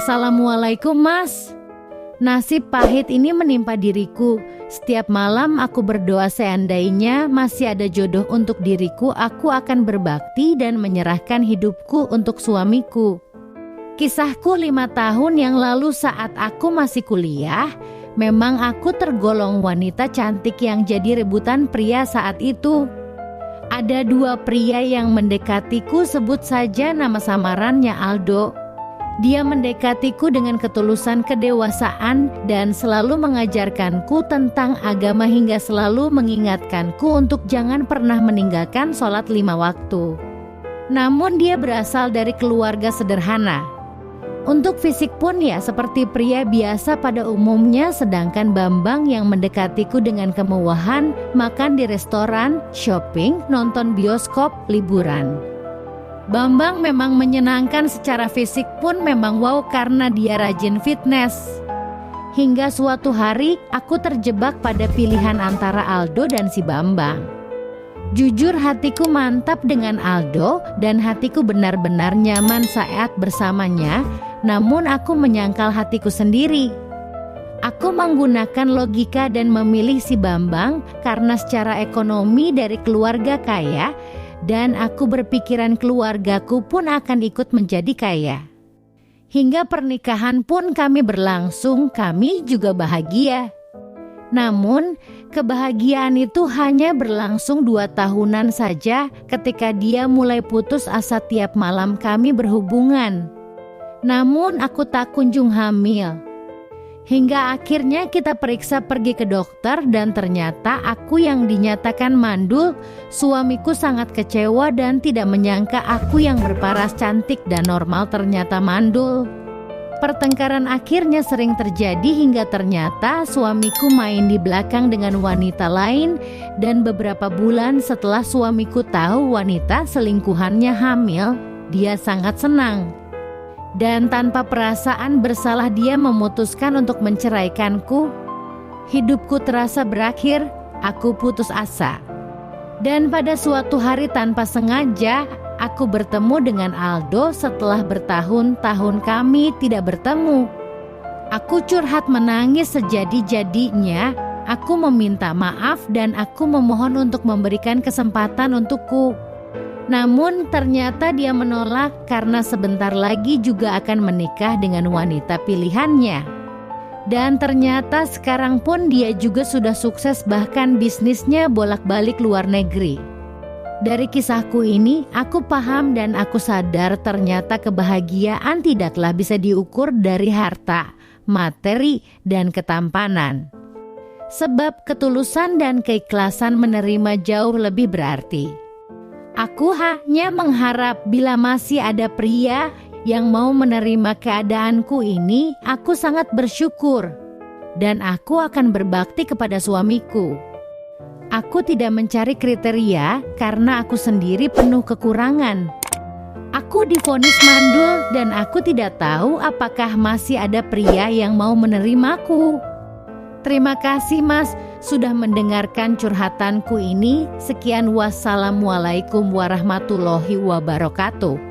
Assalamualaikum Mas. Nasib pahit ini menimpa diriku. Setiap malam aku berdoa seandainya masih ada jodoh untuk diriku, aku akan berbakti dan menyerahkan hidupku untuk suamiku. Kisahku 5 tahun yang lalu saat aku masih kuliah, memang aku tergolong wanita cantik yang jadi rebutan pria saat itu. Ada 2 pria yang mendekatiku, sebut saja nama samarannya Aldo. Dia mendekatiku dengan ketulusan kedewasaan dan selalu mengajarkanku tentang agama hingga selalu mengingatkanku untuk jangan pernah meninggalkan sholat 5 waktu. Namun dia berasal dari keluarga sederhana. Untuk fisik pun ya seperti pria biasa pada umumnya, sedangkan Bambang yang mendekatiku dengan kemewahan, makan di restoran, shopping, nonton bioskop, liburan. Bambang memang menyenangkan secara fisik pun memang wow karena dia rajin fitness. Hingga suatu hari aku terjebak pada pilihan antara Aldo dan si Bambang. Jujur hatiku mantap dengan Aldo dan hatiku benar-benar nyaman saat bersamanya. Namun aku menyangkal hatiku sendiri. Aku menggunakan logika dan memilih si Bambang karena secara ekonomi dari keluarga kaya. Dan aku berpikiran keluargaku pun akan ikut menjadi kaya. Hingga pernikahan pun kami berlangsung, kami juga bahagia. Namun kebahagiaan itu hanya berlangsung 2 tahunan saja ketika dia mulai putus asa tiap malam kami berhubungan. Namun aku tak kunjung hamil. Hingga akhirnya kita periksa pergi ke dokter dan ternyata aku yang dinyatakan mandul. Suamiku sangat kecewa dan tidak menyangka aku yang berparas cantik dan normal ternyata mandul. Pertengkaran akhirnya sering terjadi hingga ternyata suamiku main di belakang dengan wanita lain. Dan beberapa bulan setelah suamiku tahu wanita selingkuhannya hamil, dia sangat senang. Dan tanpa perasaan bersalah dia memutuskan untuk menceraikanku. Hidupku terasa berakhir, aku putus asa. Dan pada suatu hari tanpa sengaja, aku bertemu dengan Aldo setelah bertahun-tahun kami tidak bertemu. Aku curhat menangis sejadi-jadinya, aku meminta maaf dan aku memohon untuk memberikan kesempatan untukku. Namun ternyata dia menolak karena sebentar lagi juga akan menikah dengan wanita pilihannya. Dan ternyata sekarang pun dia juga sudah sukses, bahkan bisnisnya bolak-balik luar negeri. Dari kisahku ini aku paham dan aku sadar ternyata kebahagiaan tidaklah bisa diukur dari harta, materi, dan ketampanan. Sebab ketulusan dan keikhlasan menerima jauh lebih berarti. Aku hanya mengharap bila masih ada pria yang mau menerima keadaanku ini, aku sangat bersyukur. Dan aku akan berbakti kepada suamiku. Aku tidak mencari kriteria karena aku sendiri penuh kekurangan. Aku divonis mandul dan aku tidak tahu apakah masih ada pria yang mau menerimaku. Terima kasih Mas sudah mendengarkan curhatanku ini. Sekian, wassalamualaikum warahmatullahi wabarakatuh.